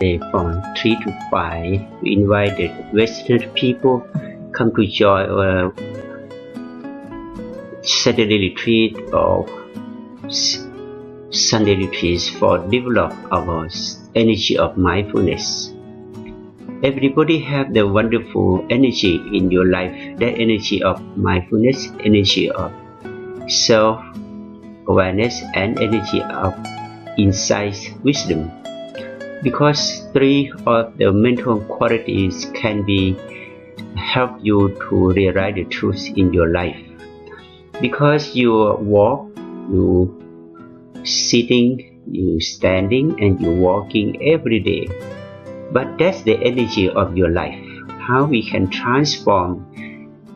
Saturday from 3 to 5. We invited Western people come to join our Saturday retreat or Sunday retreats for develop our energy of mindfulness. Everybody have the wonderful energy in your life, that energy of mindfulness, energy of self-awareness, and energy of insight, wisdom. Because three of the mental qualities can be help you to realize the truth in your life. Because you walk, you sitting, you standing, and you walking every day. But that's the energy of your life. How we can transform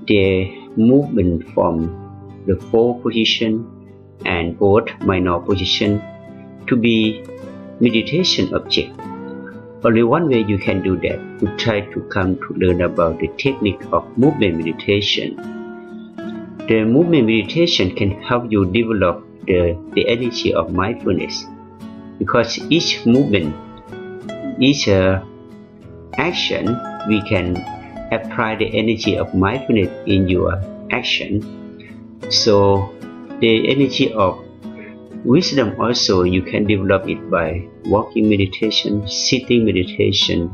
the movement from the four position and both minor position to be meditation object. Only one way you can do that, to try to come to learn about the technique of movement meditation. The movement meditation can help you develop the energy of mindfulness, because each movement, each action, we can apply the energy of mindfulness in your action. So the energy of wisdom also, you can develop it by walking meditation, sitting meditation.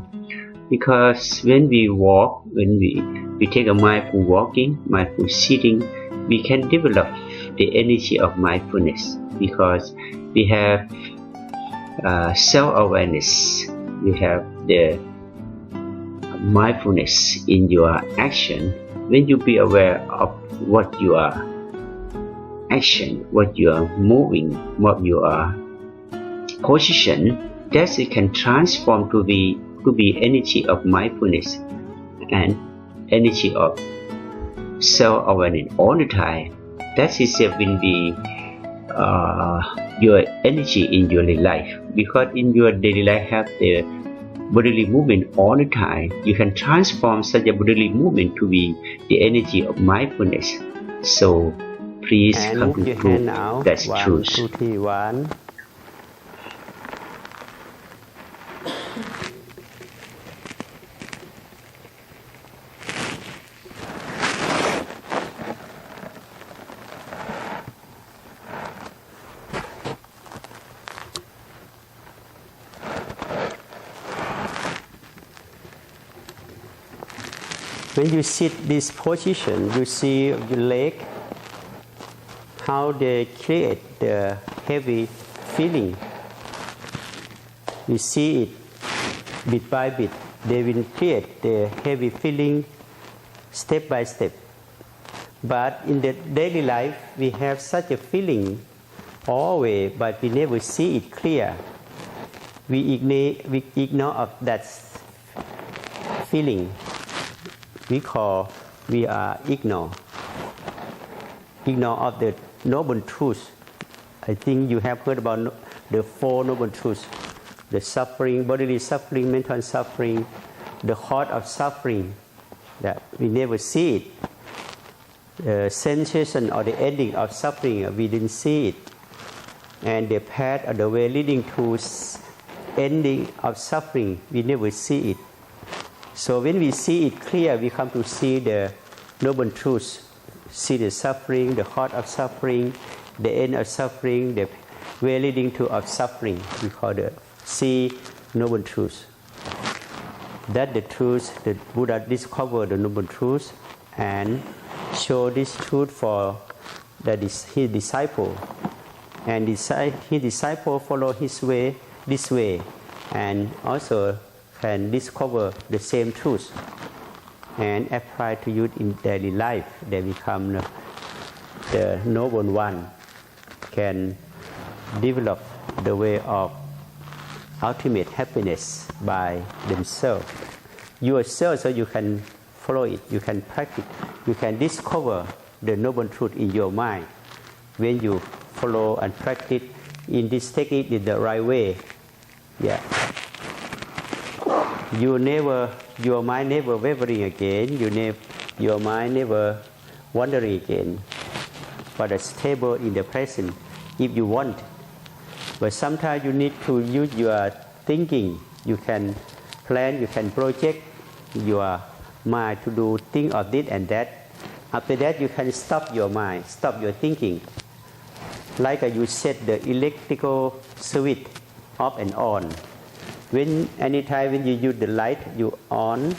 Because when we walk, when we take a mindful walking, mindful sitting, we can develop the energy of mindfulness, because we have self-awareness, we have the mindfulness in your action. When you be aware of what you are action, what you are moving, what you are position, that it can transform to be energy of mindfulness and energy of self-awareness all the time. That itself will be your energy in your daily life. Because in your daily life have the bodily movement all the time, you can transform such a bodily movement to be the energy of mindfulness. So please and come move to your prove hand now. that's 1, true. 2, 3, 1. When you sit this position, you see your leg, how they create the heavy feeling. You see it bit by bit. They will create the heavy feeling step by step. But in the daily life, we have such a feeling always, but we never see it clear. We ignore of that feeling. We are ignore of the noble truth. I think you have heard about the four noble truths: the suffering, bodily suffering, mental suffering, the heart of suffering. That we never see it. The sensation or the ending of suffering, we didn't see it, and the path or the way leading to ending of suffering, we never see it. So when we see it clear, we come to see the noble truth, see the suffering, the heart of suffering, the end of suffering, the way leading to of suffering. We call the see noble truth. That the truth, the Buddha discovered the noble truth and show this truth for his disciple, and his disciple follow his way, this way, and also can discover the same truth and apply to you in daily life. They become the noble one, can develop the way of ultimate happiness by themselves. Yourself, so you can follow it, you can practice, you can discover the noble truth in your mind when you follow and practice in this technique in the right way. Yeah. Your mind never wavering again. Your mind never wandering again, but it's stable in the present if you want. But sometimes you need to use your thinking You can plan, you can project your mind to do things of this and that. After that, you can stop your mind, stop your thinking. Like you set the electrical switch off and on. Anytime when you use the light, you on.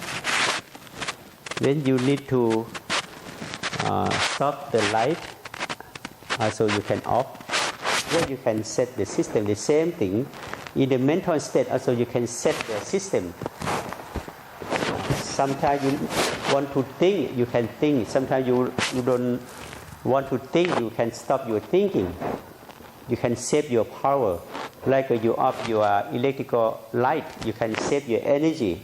When you need to stop the light, also you can off. Then you can set the system, the same thing. In the mental state, also you can set the system. Sometimes you want to think, you can think. Sometimes you don't want to think, you can stop your thinking. You can save your power. Like you off your electrical light, you can save your energy.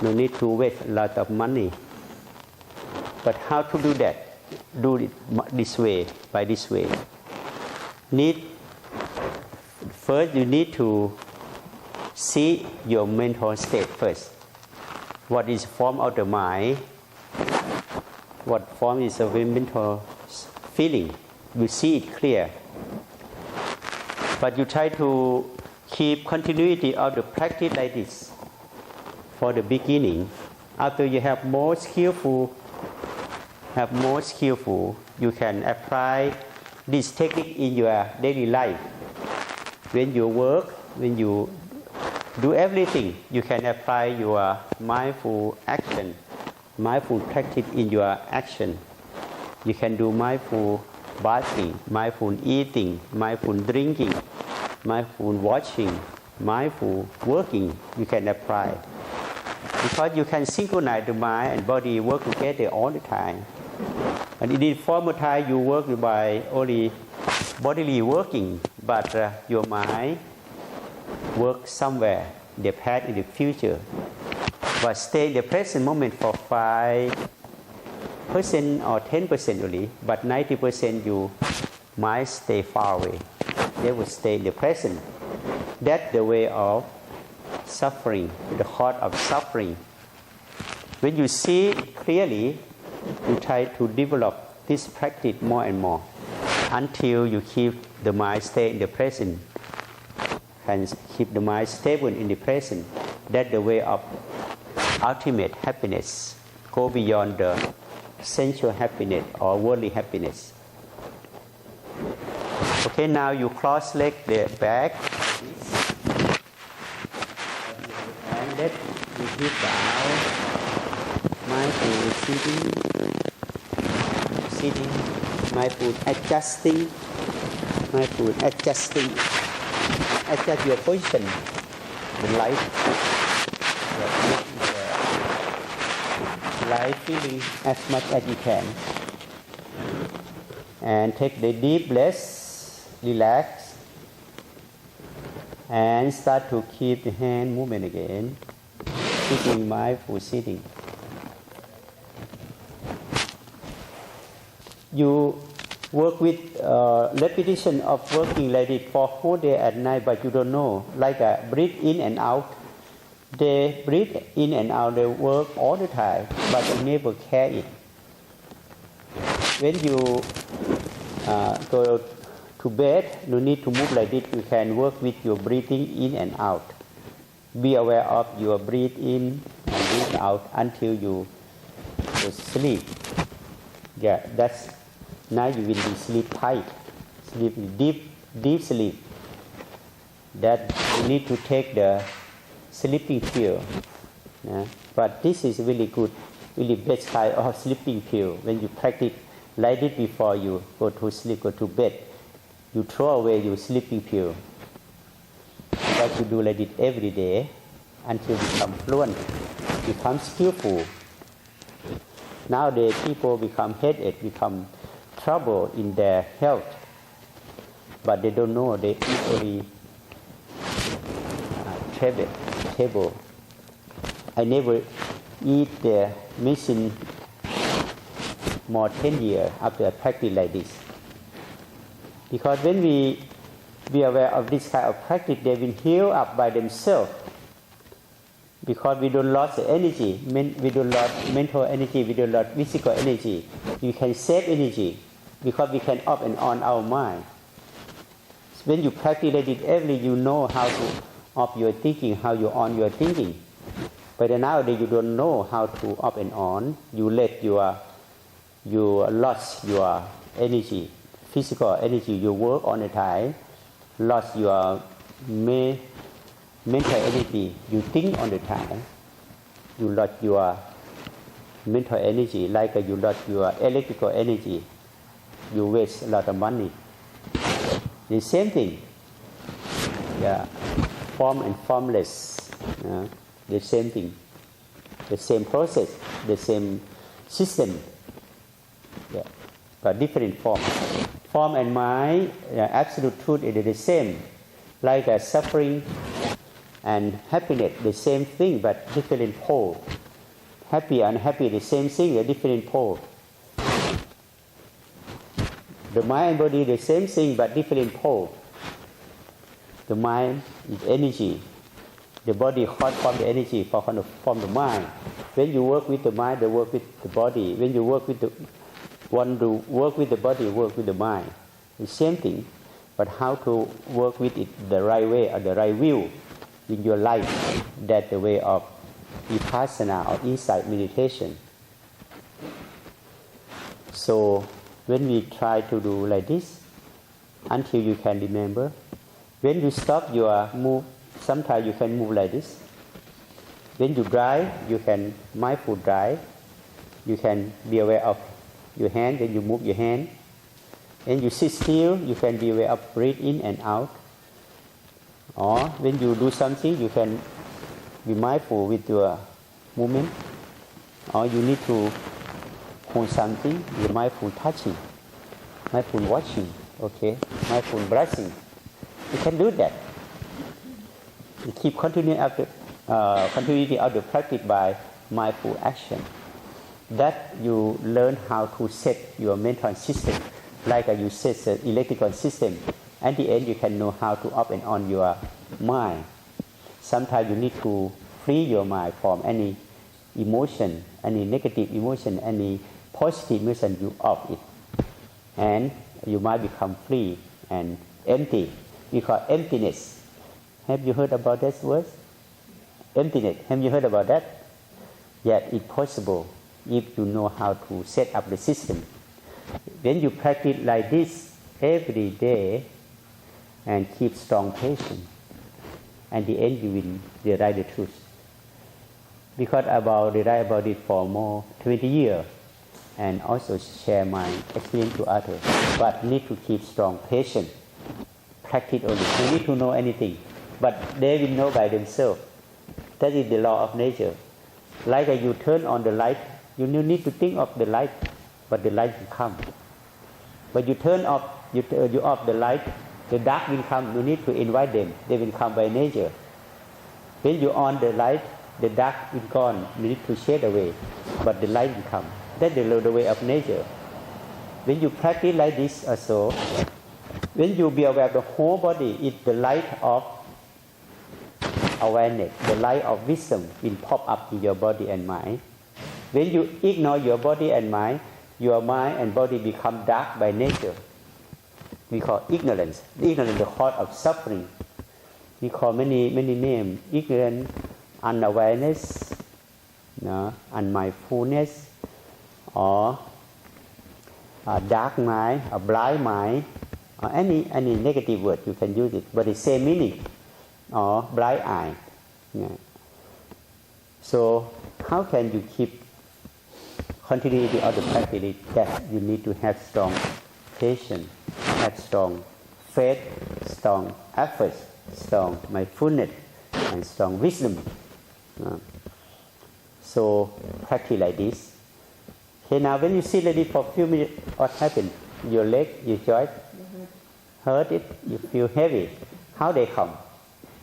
No need to waste a lot of money. But how to do that? Do it this way, by this way. First, you need to see your mental state first. What is form of the mind? What form is of a mental feeling? You see it clear. But you try to keep continuity of the practice like this for the beginning. After you have more skillful, you can apply this technique in your daily life. When you work, when you do everything, you can apply your mindful action, mindful practice in your action. You can do mindful bathing, mindful eating, mindful drinking, mindful watching, mindful working. You can apply. Because you can synchronize the mind and body work together all the time. And in the former time, you work by only bodily working, but your mind works somewhere, in the past, in the future. But stay in the present moment for 5% or 10% only, but 90% you might stay far away. They will stay in the present. That's the way of suffering, the heart of suffering. When you see it clearly, you try to develop this practice more and more until you keep the mind stay in the present and keep the mind stable in the present. That's the way of ultimate happiness. Go beyond the sensual happiness or worldly happiness. Okay, now you cross leg the back and let you hit down. Mindful sitting, mindful adjusting, adjust your position, the light feeling as much as you can. And take the deep breath, relax, and start to keep the hand movement again. Sitting, mindful sitting. You work with repetition of working like it for whole day and night, but you don't know. Like breathe in and out. They breathe in and out, they work all the time, but they never care it. When you go to bed, you need to move like this. You can work with your breathing in and out. Be aware of your breathe in and breathe out until you sleep. Yeah, that's now you will be sleep tight, sleep deep sleep. That you need to take the sleeping pill. But this is really good, really best kind of sleeping pill. When you practice like this before you go to sleep, go to bed, you throw away your sleeping pill. But you do like this every day until you become fluent, become skillful. Nowadays people become headache, become trouble in their health, but they don't know. They easily table. I never eat the medicine more 10 years after I practice like this. Because when we be aware of this kind of practice, they will heal up by themselves. Because we don't lose the energy, we don't lose mental energy, we don't lose physical energy. We can save energy because we can off and on our mind. When you practice like this every, you know how to off your thinking, how you on your thinking. But nowadays you don't know how to off and on. You let you lost your energy, physical energy. You work all the time, lost your mental energy. You think all the time. You lost your mental energy, like you lost your electrical energy. You waste a lot of money. The same thing. Yeah, form and formless. The same thing. The same process, the same system. Yeah, but different form. Form and mind, absolute truth is the same. Like suffering and happiness, the same thing but different pole. Happy and unhappy, the same thing, a different pole. The mind and body, the same thing but different pole. The mind is energy. The body hot from the energy from the mind. When you work with the mind, they work with the body. When you work with want to work with the body, work with the mind. The same thing, but how to work with it the right way or the right view in your life. That's the way of vipassana or insight meditation. So when we try to do like this, until you can remember, when you stop your move, sometimes you can move like this. When you drive, you can mindful drive. You can be aware of your hand, then you move your hand. When you sit still, you can be aware of breathe in and out. Or when you do something, you can be mindful with your movement. Or you need to hold something, you're mindful touching, mindful watching, okay, mindful brushing. You can do that. You keep continuity of the practice by mindful action. That you learn how to set your mental system, like you set the electrical system. At the end, you can know how to off and on your mind. Sometimes you need to free your mind from any emotion, any negative emotion, any positive emotion. You off it, and you might become free and empty. We call emptiness. Have you heard about that word? Emptiness. Have you heard about that? Yet it's possible if you know how to set up the system. When you practice like this every day and keep strong patience, at the end you will realize the truth. Because I realize about it for more 20 years and also share my experience to others. But need to keep strong patience. Practice only. You need to know anything, but they will know by themselves. That is the law of nature. Like you turn on the light, you need to think of the light, but the light will come. But you turn off, you off the light, the dark will come. You need to invite them. They will come by nature. When you on the light, the dark will gone. You need to shade away, but the light will come. That's the way of nature. When you practice like this also, when you be aware of the whole body, it's the light of awareness, the light of wisdom will pop up in your body and mind. When you ignore your body and mind, your mind and body become dark by nature. We call ignorance. Ignorance is the cause of suffering. We call many names: ignorance, unawareness, unmindfulness, or dark mind, or blind mind, or any negative word you can use it, but the same meaning, or blind eye. Yeah. So how can you keep continuity of the practice? That you need to have strong patience, have strong faith, strong effort, strong mindfulness, and strong wisdom. So practice like this. Okay, now when you sit like this for a few minutes, what happens? Your leg, your joint, hurt it, you feel heavy. How they come?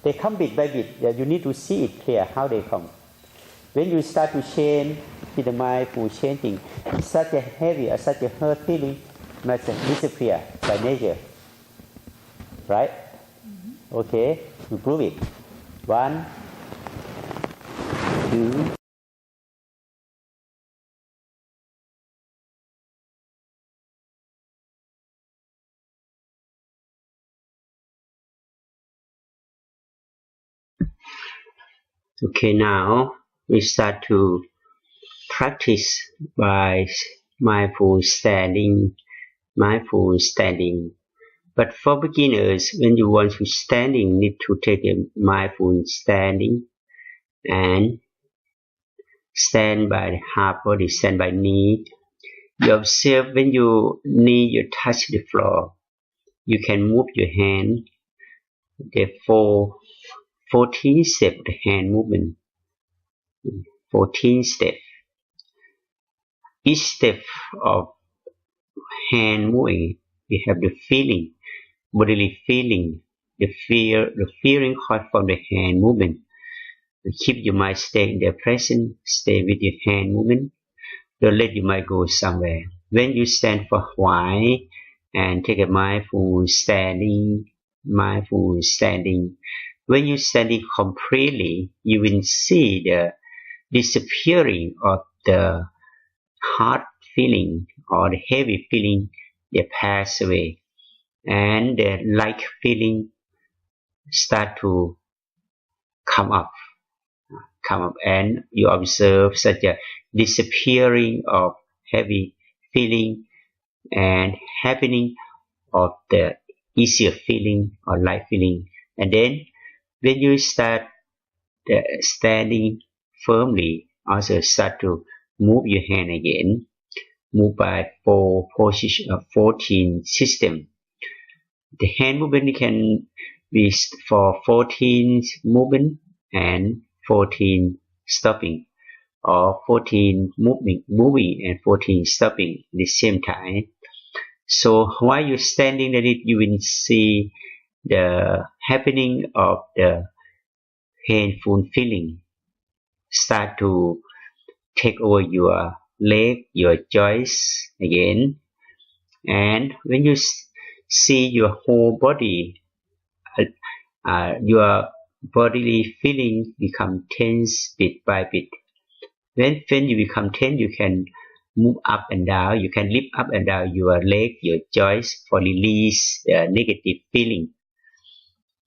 They come bit by bit. You need to see it clear how they come. When you start to change with the mindful changing, such a heavy or such a hurt feeling must disappear by nature. Right? Okay, you prove it. 1, 2, Okay, now we start to practice by mindful standing, mindful standing. But for beginners, when you want to standing, need to take a mindful standing and stand by half body, stand by knee. You observe when your knee you touch the floor. You can move your hand. Therefore, 14 steps the hand movement. 14 steps. Each step of hand moving, we have the feeling, bodily feeling, the feeling caused from the hand movement. Keep your mind stay in the present, stay with your hand movement. Don't let your mind go somewhere. When you stand for a while and take a mindful standing, mindful standing. When you're standing completely, you will see the disappearing of the hard feeling or the heavy feeling. They pass away, and the light feeling start to come up, and you observe such a disappearing of heavy feeling and happening of the easier feeling or light feeling. And then when you start standing firmly, also start to move your hand again, move by 14 system. The hand movement can be for 14 movement and 14 stopping, or 14 moving and 14 stopping at the same time. So while you're standing at it, you will see the happening of the painful feeling start to take over your leg, your joints again. And when you see your whole body, your bodily feeling become tense bit by bit. When you become tense, you can move up and down. You can lift up and down your leg, your joints for release the negative feeling.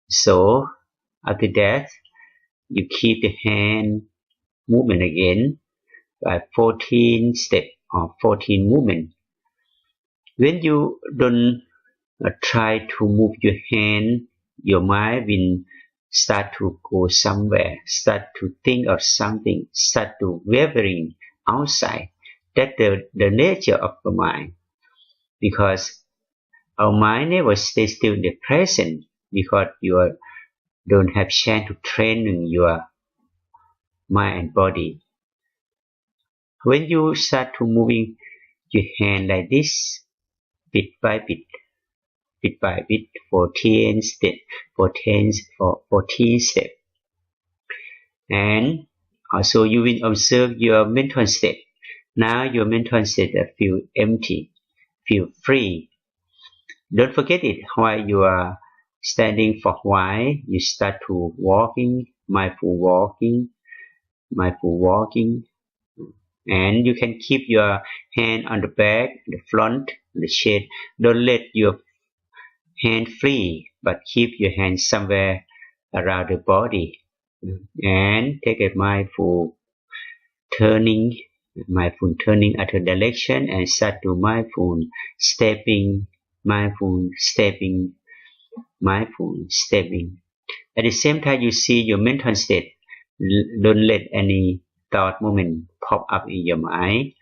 So after that, you keep the hand movement again by 14 step or 14 movement. When you don't try to move your hand, your mind will start to go somewhere, start to think of something, start to wavering outside. That's the nature of the mind, because our mind never stays still in the present, because you don't have chance to train your mind and body. When you start to moving your hand like this, bit by bit, bit by bit, 14 step, 14 step. And also you will observe your mental state. Now your mental state feel empty, feel free. Don't forget it. While you are standing for a while, you start to walking, mindful walking, mindful walking. And you can keep your hand on the back, the front, the chest. Don't let your hand free, but keep your hand somewhere around the body. And take a mindful turning other direction, and start to mindful stepping, mindful stepping, mindful stepping. At the same time, you see your mental state. Don't let any thought moment pop up in your mind,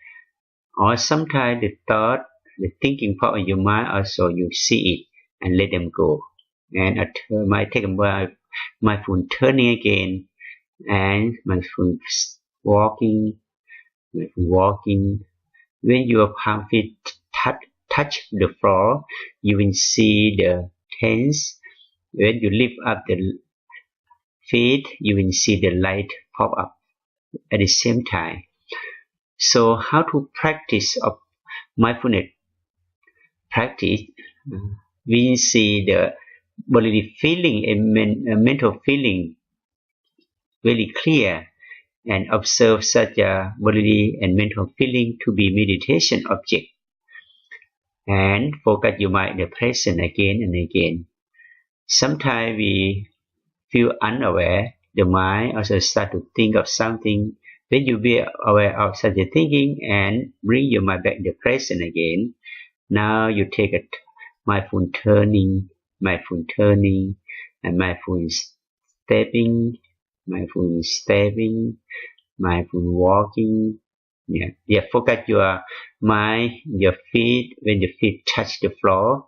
or sometimes the thought, the thinking pop in your mind, also you see it and let them go. And might take a mindful turning again, and mindful walking, walking. When your palm feet touch the floor, you will see the tense. When you lift up the feet, you will see the light pop up at the same time. So how to practice of mindfulness? Practice, we see the bodily feeling and mental feeling very clear, and observe such a bodily and mental feeling to be meditation object, and focus your mind in the present again and again. Sometimes we feel unaware, the mind also start to think of something. When you be aware of such a thinking and bring your mind back in the present again, now you take a mindful turning, and mindful stepping, mindful walking. Yeah, focus your mind, your feet, when your feet touch the floor,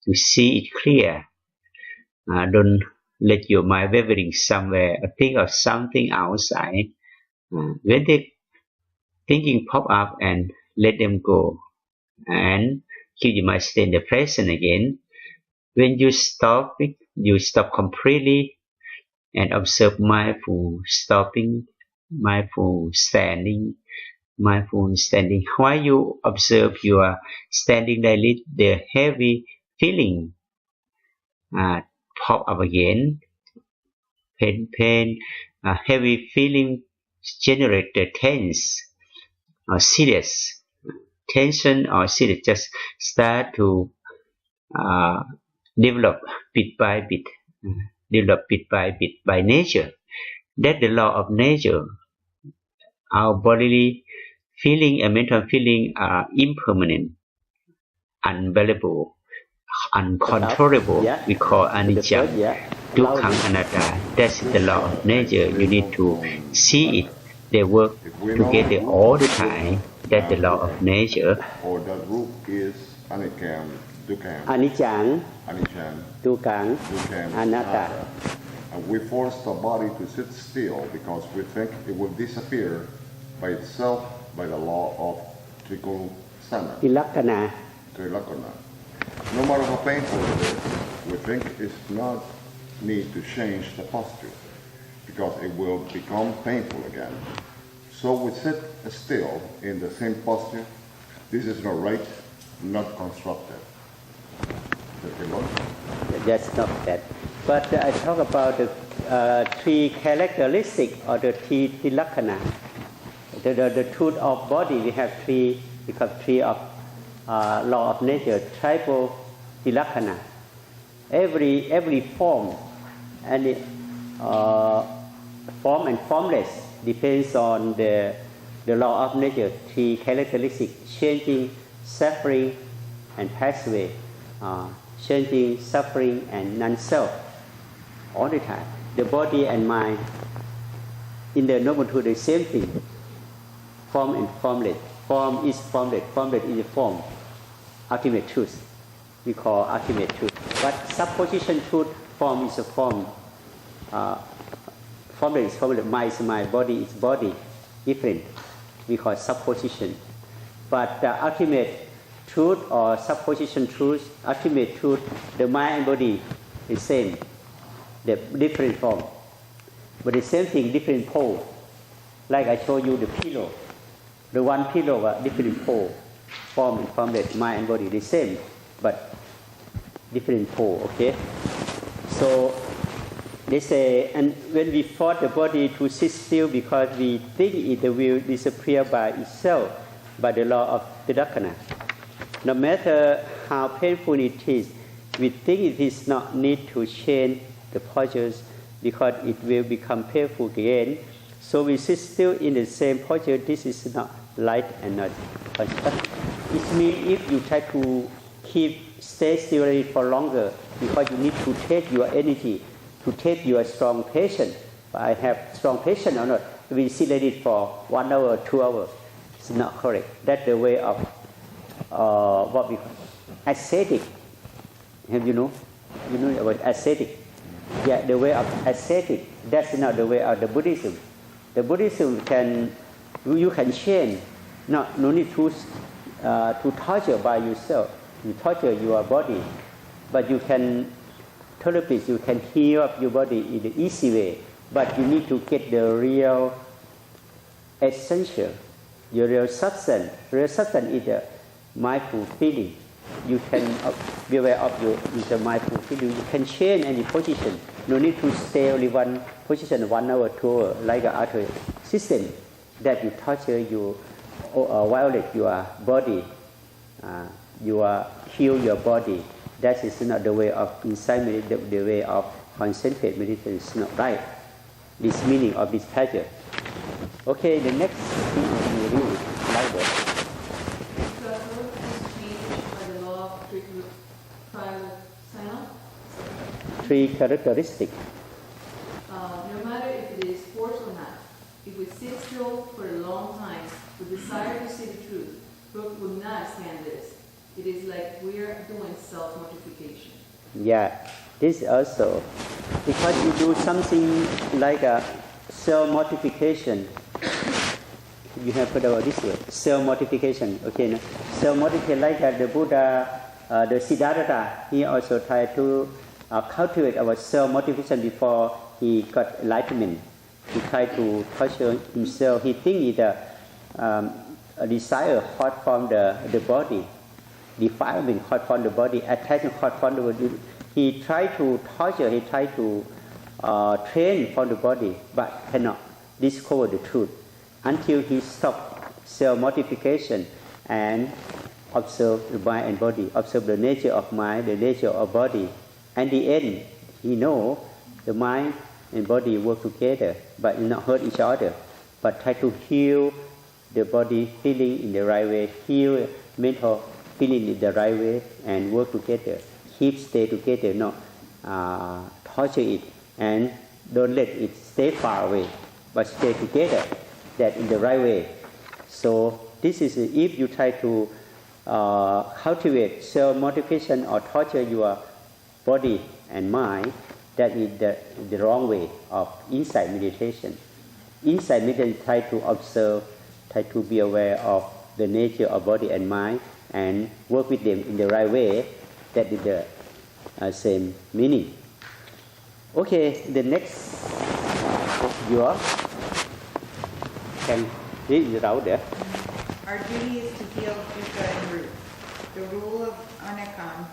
to see it clear. Don't let your mind wavering somewhere or think of something outside. When the thinking pop up, and let them go, and keep your mind stay in the present again. When you stop it, you stop completely and observe mindful stopping, mindful standing, While you observe your standing daily, the heavy feeling pop up again. Pain, heavy feeling generated tense or serious. Tension or serious just start to develop bit by bit, by nature. That's the law of nature. Our bodily feeling and mental feeling are impermanent, unbearable, uncontrollable. Yeah. We call To the anicca, third, yeah. dukkha, anatta. That's the law of nature. You need to see it. They work together all the time. That's the law of nature. Or that group is anicca, dukkha, Anicca, dukkha, anatta. And we force the body to sit still because we think it will disappear by itself by the law of trikulsana. Ilakkana. No matter how painful it is, we think it's not need to change the posture because it will become painful again. So we sit still in the same posture. This is not right, not constructive. That's not that. But I talk about the three characteristics or the three tilakkana. The truth of body, we have three, because three of law of nature, triple tilakkana. Every form, and form and formless depends on the law of nature, three characteristics: changing, suffering, and pass away. Changing, suffering, and non-self all the time. The body and mind in the Noble Truth, the same thing. Form and formless. Form is formless. Formless is the form. Ultimate truth. We call ultimate truth. But supposition truth, form is a form. Formless is formless. Mind is mind. Body is body. Different. We call supposition. But the ultimate truth or supposition truth, ultimate truth, the mind and body is same. The different form. But the same thing, different pole. Like I show you the pillow. The one pillow, different pole. Form and formless, mind and body, the same, but different pole, okay? So they say, and when we force the body to sit still because we think it will disappear by itself, by the law of tilakkana. No matter how painful it is, we think it is not need to change the postures because it will become painful again. So we sit still in the same posture. This is not light and not constructive. It means if you try to stay still for longer, because you need to take your energy, to take your strong patience. I have strong patience or not. We sit like it for 1 hour, 2 hours. It's not correct. That's the way of what we call ascetic. Have you know? You know about ascetic? Yeah, the way of ascetic. That's not the way of the Buddhism. The Buddhism you can change. No need to torture by yourself. You torture your body, but you can therapy. You can heal up your body in the easy way. But you need to get the real essential, your real substance. Real substance is the mindful feeling. You can be aware of the mindful feeling. You can change any position. No need to stay only one position 1 hour, 2 hours, like other system that you torture, you violate your body, you kill your body. That is not the way of insight meditation. The way of concentrate meditation is not right. this meaning of this passage. Okay, the next thing we read like that. Three characteristics. No matter if it is forced or not, if we sit still for a long time with desire to see the truth, Brooke would not stand this. It is like we're doing self-mortification. Yeah, this also, because you do something like a self-mortification, you have heard about this word, self-mortification, okay? No? Self-mortification, like the Buddha, the Siddhartha, he also tried to cultivate our self-motivation before he got enlightenment. He tried to torture himself. He think it a desire hot from the body, defilement hot from the body, attachment hot from the body. He tried to torture, he tried to train from the body, but cannot discover the truth until he stopped self-mortification and observe the mind and body, observe the nature of mind, the nature of body. And the end, he know the mind and body work together, but not hurt each other, but try to heal the body feeling in the right way, heal mental feeling in the right way, and work together. Stay together, not torture it, and don't let it stay far away, but stay together, that in the right way. So this is, if you try to cultivate self-motivation or torture your body and mind, that is the wrong way of insight meditation. Insight meditation try to observe, try to be aware of the nature of body and mind, and work with them in the right way. That is the same meaning. Okay, the next you can read it out there. Our duty is to heal dukkha and root. The rule of anekam,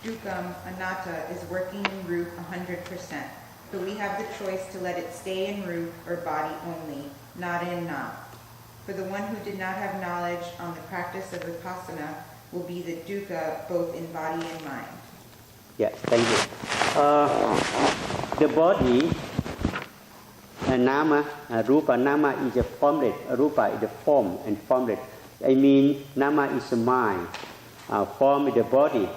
dukkam, anatta is working in root 100%, but we have the choice to let it stay in root or body only, not in nam. For the one who did not have knowledge on the practice of vipassana will be the dukkha both in body and mind. Yes, thank you. The body, nama, rupa, nama is a formless, rupa is the form and formless. I mean, nama is the mind, form is the body.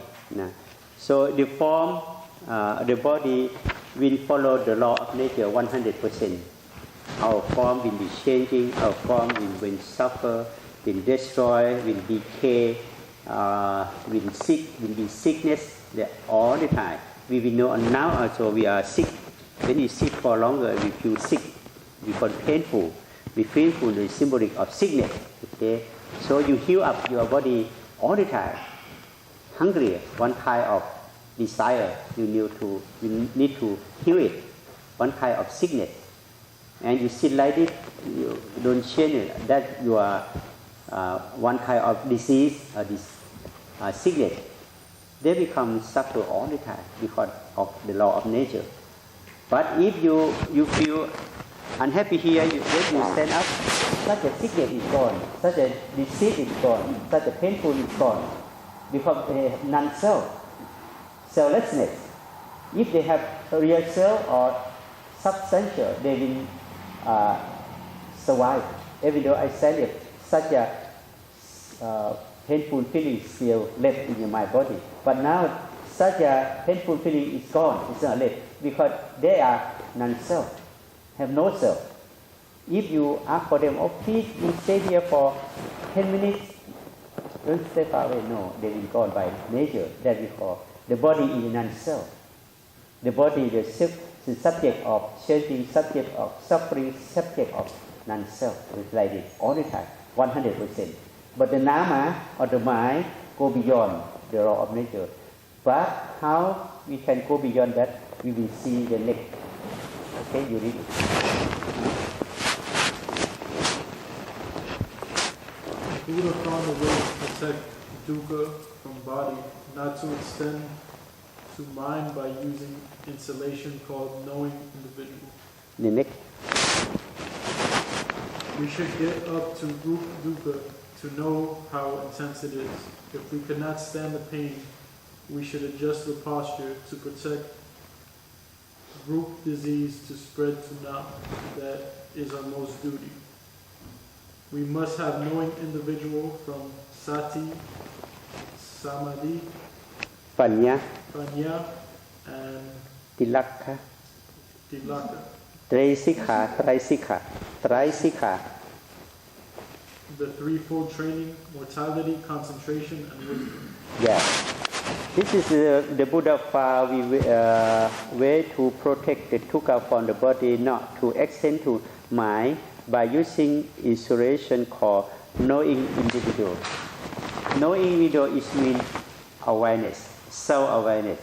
So the form, the body will follow the law of nature 100%. Our form will be changing, our form will suffer, will destroy, will decay, will be sickness all the time. We will know, and now also we are sick. When we sit for longer, we feel sick, we feel painful. We feel the symbolic of sickness. Okay, so you heal up your body all the time. Hungry, one kind of desire, you need to heal it. One kind of sickness, and you sit like this, you don't change it. That you are one kind of disease, sickness. They become suffer all the time because of the law of nature. But if you feel unhappy here, when you stand up, such a sickness is gone, such a disease is gone, such a painful is gone, because they have non-self, selflessness. If they have a real self or substantial, they will survive. Even though I said it, such a painful feeling still left in my body. But now, such a painful feeling is gone, it's not left, because they are non-self, have no self. If you ask for them, oh please, you stay here for 10 minutes, don't stay far away. No, they will be gone by nature. That we call the body is non-self. The body is the subject of changing, subject of suffering, subject of non-self. It's like this all the time, 100%. But the nama or the mind go beyond the law of nature. But how we can go beyond that, we will see the next. Okay, you read it. Buddha found a way to protect dukkha from body, not to extend to mind by using insulation called knowing individual. The next. We should get up to root dukkha to know how intense it is. If we cannot stand the pain, we should adjust the posture to protect group disease to spread to now. That is our most duty. We must have knowing individual from Sati, Samadhi, Panya, Panya, and Tilakha, Tilaka. Trisikha. The threefold training, mortality, concentration, and wisdom. Yeah. This is the Buddha found way to protect the dukkha from the body, not to extend to mind by using isolation called knowing individual. Knowing individual is mean awareness, self-awareness,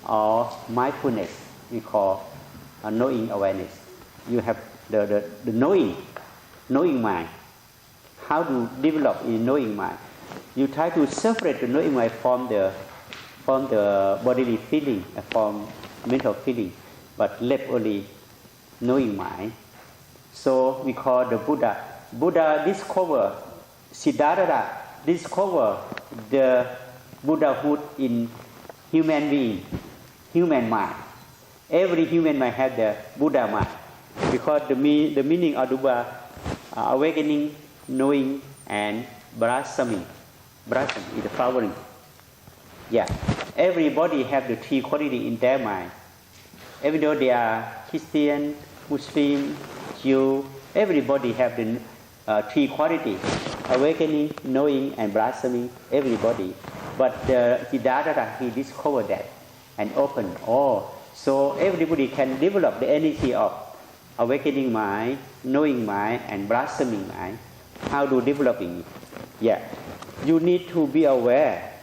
or mindfulness. We call knowing awareness. You have the knowing mind. How to develop in knowing mind? You try to separate the knowing mind from the bodily feeling, from mental feeling, but left only knowing mind. So we call the Buddha. Buddha discover, Siddhartha discover the Buddhahood in human being, human mind. Every human mind has the Buddha mind, because the meaning of the Buddha awakening, knowing, and blossoming. Blossom is the flowering. Yeah, everybody have the three quality in their mind. Even though they are Christian, Muslim, Jew, everybody have the three quality: awakening, knowing, and blossoming. Everybody, but Siddhartha, he discovered that and opened all. So everybody can develop the energy of awakening mind, knowing mind, and blossoming mind. How to developing it? Yeah, you need to be aware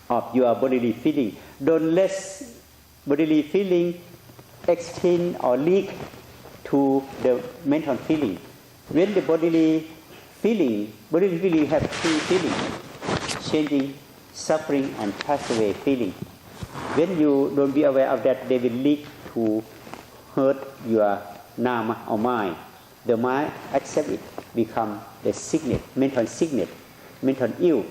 of your bodily feeling. Don't let bodily feeling extend or leak to the mental feeling. When the bodily feeling have three feelings: changing, suffering, and pass away feeling. When you don't be aware of that, they will lead to hurt your nama or mind. The mind accept it, become the sickness, mental ill,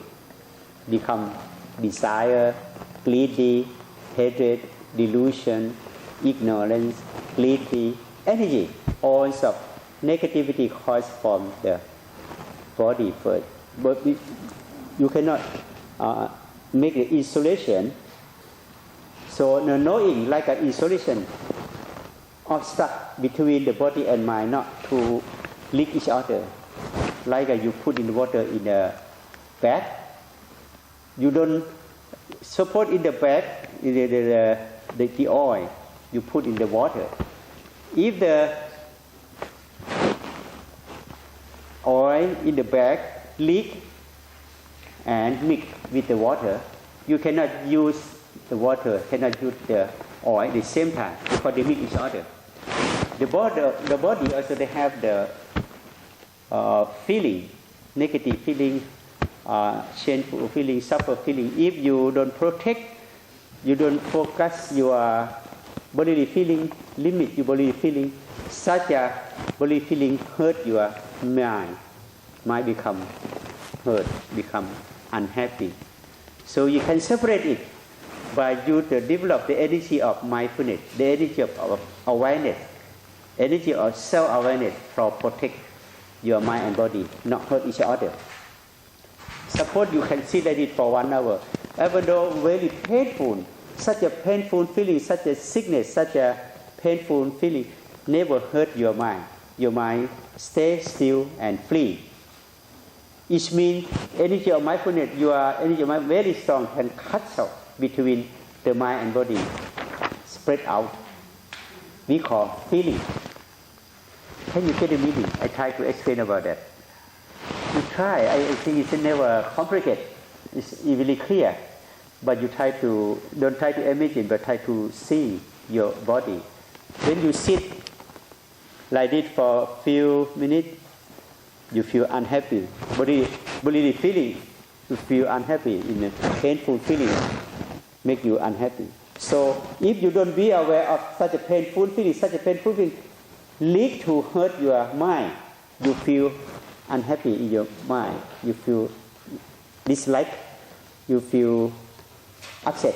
become desire, greedy, hatred, delusion, ignorance, greedy, energy, all of negativity caused from the body first. But you cannot make the isolation. So the knowing, like an isolation, obstruct between the body and mind, not to leak each other. Like you put in water in a bag, you don't support in the bag the oil you put in the water. If the oil in the bag leak and mix with the water, you cannot use the water, cannot use the oil at the same time, because they mix each other. The body also they have the feeling, negative feeling, shameful feeling, suffer feeling. If you don't protect, you don't focus your bodily feeling, limit your bodily feeling, such a bodily feeling hurt your mind. Mind become hurt, become unhappy. So you can separate it by you to develop the energy of mindfulness, the energy of awareness, energy of self-awareness for protect your mind and body, not hurt each other. Suppose you can sit like it for 1 hour, even though very painful, such a painful feeling, such a sickness, such a painful feeling, never hurt your mind. Your mind stays still and free. It means energy of mindfulness, your energy of mind very strong, can cut off between the mind and body, spread out. We call feeling. Can you get the meaning? I try to explain about that. You try. I think it's never complicated. It's easily clear. But you don't try to imagine, but try to see your body. When you sit like this for a few minutes, you feel unhappy. Bodily feeling, you feel unhappy. In a painful feeling, make you unhappy. So if you don't be aware of such a painful feeling, lead to hurt your mind. You feel unhappy in your mind. You feel dislike. You feel upset.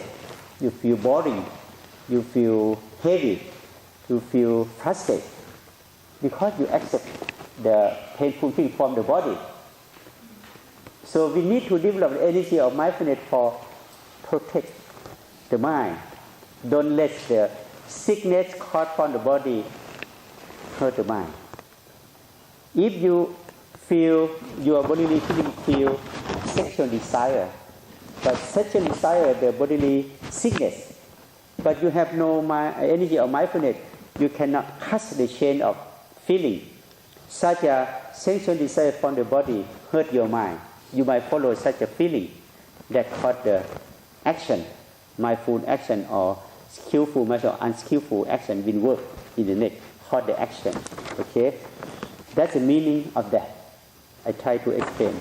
You feel boring. You feel heavy, you feel frustrated, because you accept the painful thing from the body. So we need to develop the energy of mindfulness for protect the mind. Don't let the sickness caused from the body hurt the mind. If you feel your bodily feeling feel sexual desire, but sexual desire the bodily sickness, but you have no energy of mindfulness, you cannot cut the chain of feeling. Such a sexual desire from the body hurt your mind. You might follow such a feeling that cause the action, mindful action or skillful or unskillful action will work in the next, cause the action. Okay? That's the meaning of that. I try to explain.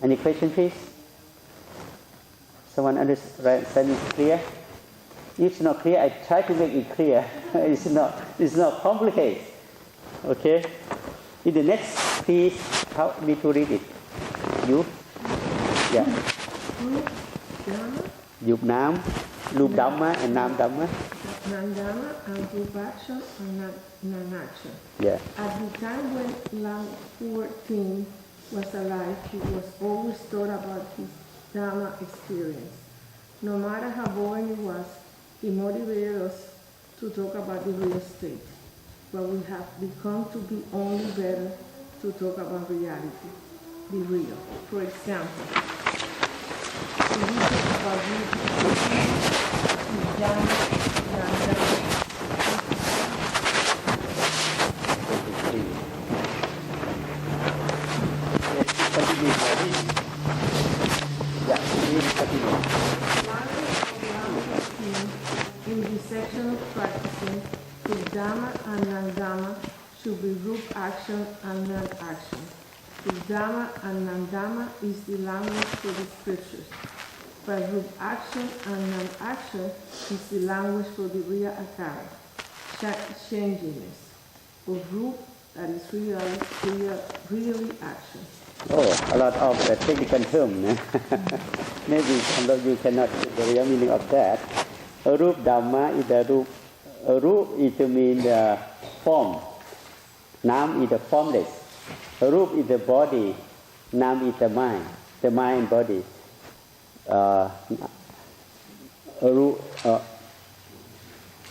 Any question, please? Someone understand it clear? If it's not clear, I try to make it clear. It's not complicated. Okay? In the next, please help me to read it. You? Yeah. Dục Nam, Loop Dhamma and Nam Dhamma. Nam Dhamma and Loop action and Nam action. Yeah. At the time when Lam 14 was alive, he was always taught about his Dhamma experience. No matter how boring it was, he motivated us to talk about the real state. But we have become to be only better to talk about reality, the real. For example, when we talk about in the section of practicing, the Dhamma and non-Dhamma should be root action and non-action. The Dhamma and non-Dhamma is the language for the scriptures, but root action and non-action is the language for the real akara, changiness, or root that is really action. Oh, a lot of the technical term. Maybe some of you cannot get the real meaning of that. Rup Dhamma is the root. Rup is to mean the form. Nam is the formless. Rup is the body. Nam is the mind and body.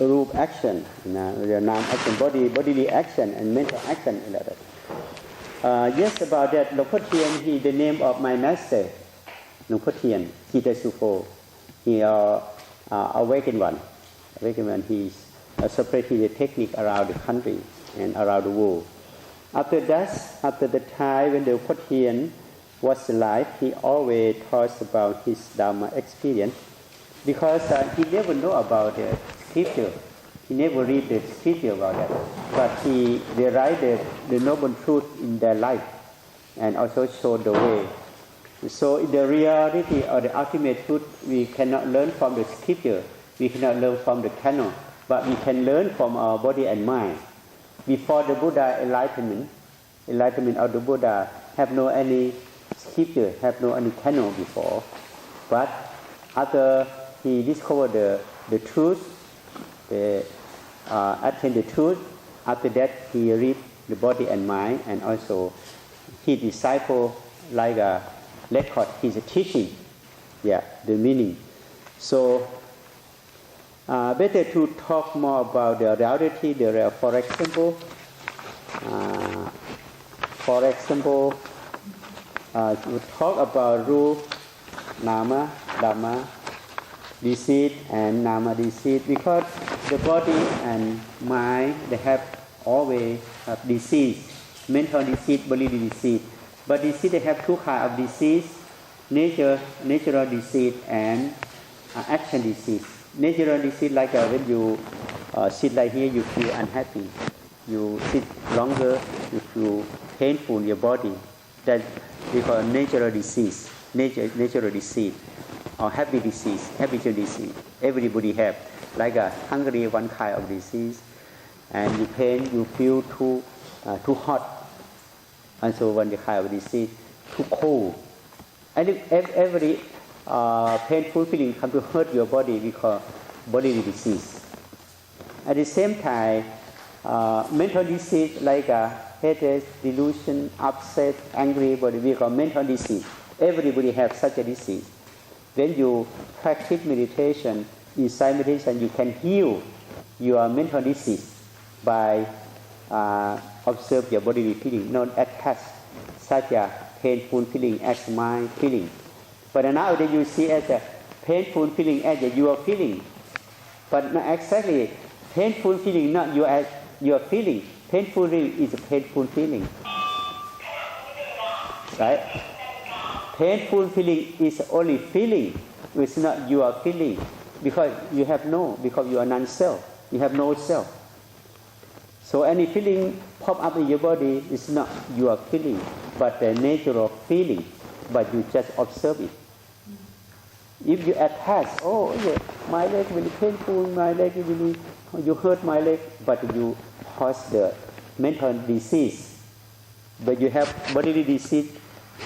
Rup action, the Nam action, bodily action and mental action. Yes, about that, Luang Por Thien, he the name of my master, Luang Por Thien, Kita Sufo. He awakened one. He spreading the technique around the country and around the world. After the time when the Luang Por Thien was alive, he always talks about his Dhamma experience because he never know about the scripture. He never read the scripture about that, but he write the noble truth in their life and also show the way. So in the reality or the ultimate truth, we cannot learn from the scripture, we cannot learn from the canon, but we can learn from our body and mind. Before the Buddha enlightenment of the Buddha have no any scripture, have no any canon before, but after he discovered the truth, attain the truth. After that, he read the body and mind, and also his disciple like a record his teaching, the meaning. So better to talk more about the reality. For example, we talk about Rup, Nama, Dhamma, disease and Nama disease, because the body and mind, they have always have disease, mental disease, bodily disease. But disease, they have two kinds of disease, natural disease and action disease. Natural disease, like when you sit like here, you feel unhappy. You sit longer, you feel painful in your body. That we call natural disease, natural disease. Or habitual disease. Everybody have. Like hungry, one kind of disease, and you pain, you feel too hot, and so one kind of disease, too cold. And every painful feeling come to hurt your body because bodily disease. At the same time, mental disease like hatred, delusion, upset, angry, body, we call mental disease. Everybody has such a disease. When you practice meditation, inside meditation, you can heal your mental disease by observe your bodily feeling, not attach such a painful feeling as mind feeling. But nowadays you see as a painful feeling as your feeling. But not exactly, painful feeling not your feeling. Painful feeling is a painful feeling. Right? Painful feeling is only feeling, it's not your feeling. Because you are non-self. You have no self. So any feeling pop up in your body is not your feeling, but the natural feeling. But you just observe it. If you attach, oh yeah, my leg really painful, my leg really, you hurt my leg, but you cause the mental disease. But you have bodily disease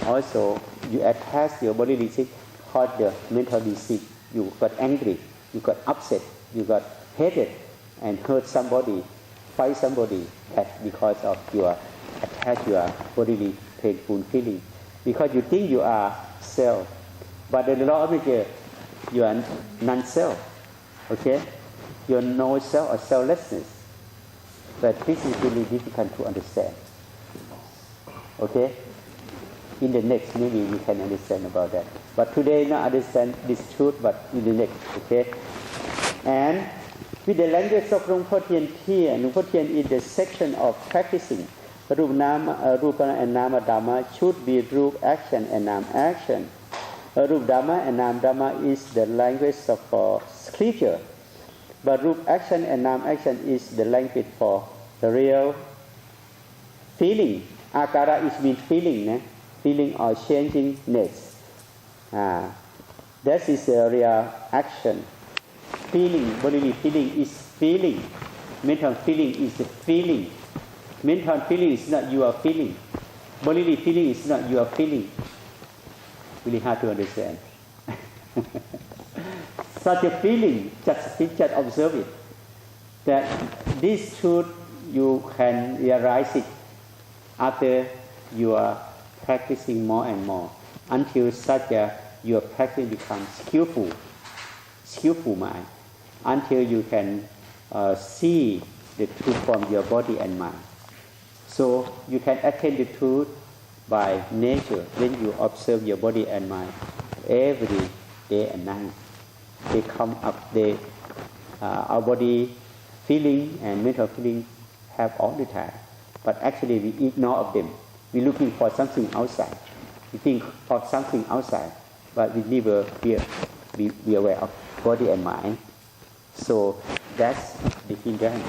also, you attach your bodily disease, cause the mental disease. You got angry, you got upset, you got hated, and hurt somebody, fight somebody. That's because of your attach your bodily painful feeling. Because you think you are self. But the law of nature, you are non-self, okay? You are no self or selflessness. But this is really difficult to understand, okay? In the next, maybe we can understand about that. But today, not understand this truth, but in the next, okay? And with the language of Luang Por Tien here, Luang Por Tien in the section of practicing, Rupa and Nama Dhamma should be Rup action and Nam action. Rup Dhamma and Nam Dhamma is the language for scripture, but Rup action and Nam action is the language for the real feeling. Akara is mean feeling, feeling or changingness. That is a real action. Feeling, bodily feeling is feeling. Mental feeling is the feeling. Mental feeling is not your feeling. Bodily feeling is not your feeling. Really hard to understand. Such a feeling, just observe it. That this truth you can realize it after you are practicing more and more, until your practice becomes skillful mind, until you can see the truth from your body and mind. So you can attain the truth by nature when you observe your body and mind every day and night. They come up, our body feeling and mental feeling have all the time. But actually we ignore of them. We're looking for something outside. We think of something outside, but we never be aware of body and mind. So that's the hindrance.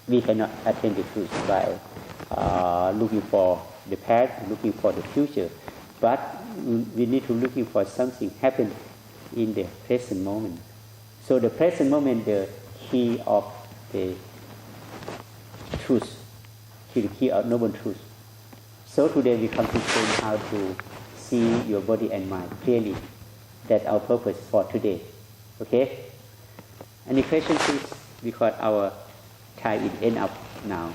We cannot attain the truth by looking for the past, looking for the future. But we need to looking for something happen in the present moment. So the present moment, the key of the truth, the key of noble truth. So today we come to show you how to see your body and mind clearly. That's our purpose for today. Okay? Any questions, please? Because our time is end up now.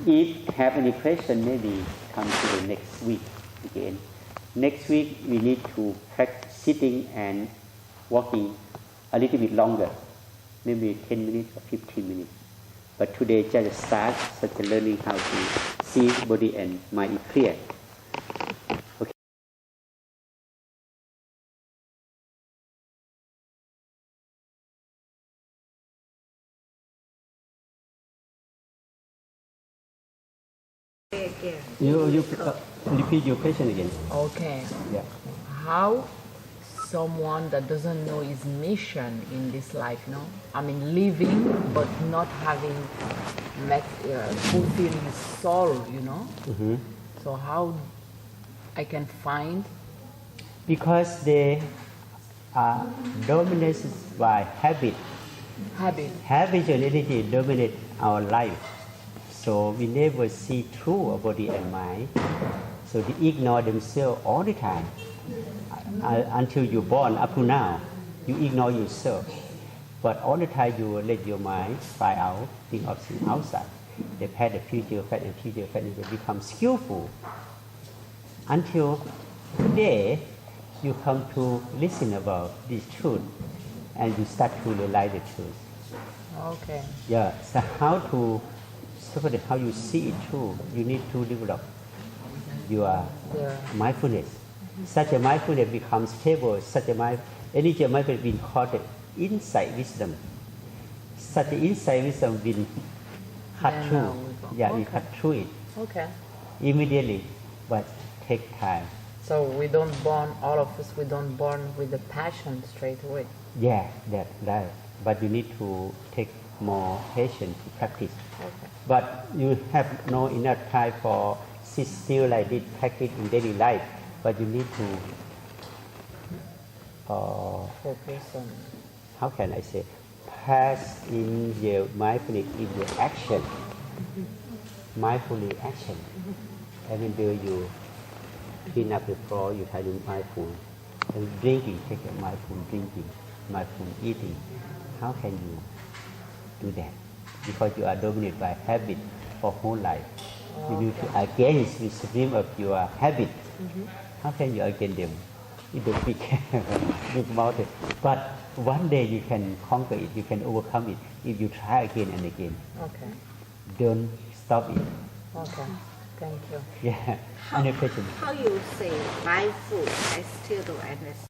If have any question, maybe come to the next week again. Next week we need to practice sitting and walking a little bit longer, maybe 10 minutes or 15 minutes. But today just start such a learning how to see body and mind clear. Okay. Again. You repeat your question again. Okay. Yeah. How someone that doesn't know his mission in this life, no? I mean, living but not having fulfilled his soul, Mm-hmm. So how I can find? Because they are dominated by habit. Habituality dominate our life. So we never see through our body and mind. So they ignore themselves all the time until you're born up to now. You ignore yourself. But all the time you let your mind fly out, think of things outside. The past, the future, past and future, past and future become skillful. Until today, you come to listen about this truth, and you start to realize the truth. Okay. Yeah. So how you see it too, you need to develop your mindfulness. Such a mindfulness becomes stable. Such a energy of mindfulness being called the insight wisdom. Such an insight wisdom will cut through. Yeah, you cut through it. Okay. Immediately, but take time. So we don't born, all of us, we don't born with the passion straight away. Yeah, that's right. But you need to take more patience to practice. Okay. But you have no enough time for sit still like this, practice in daily life. But you need to, Focus on. how can I say, pass in your mindfulness in your action. Mindfully action. Even though you clean up the floor, you try to be mindful. And drinking, take a mindful drinking, mindful eating. How can you do that? Because you are dominated by habit for whole life. You need to against the stream of your habit. How can you against them? It's a big, big mountain. But one day you can conquer it, you can overcome it if you try again and again. Okay. Don't stop it. Okay. Thank you. Yeah. Any question? How you say mindful? I still don't understand.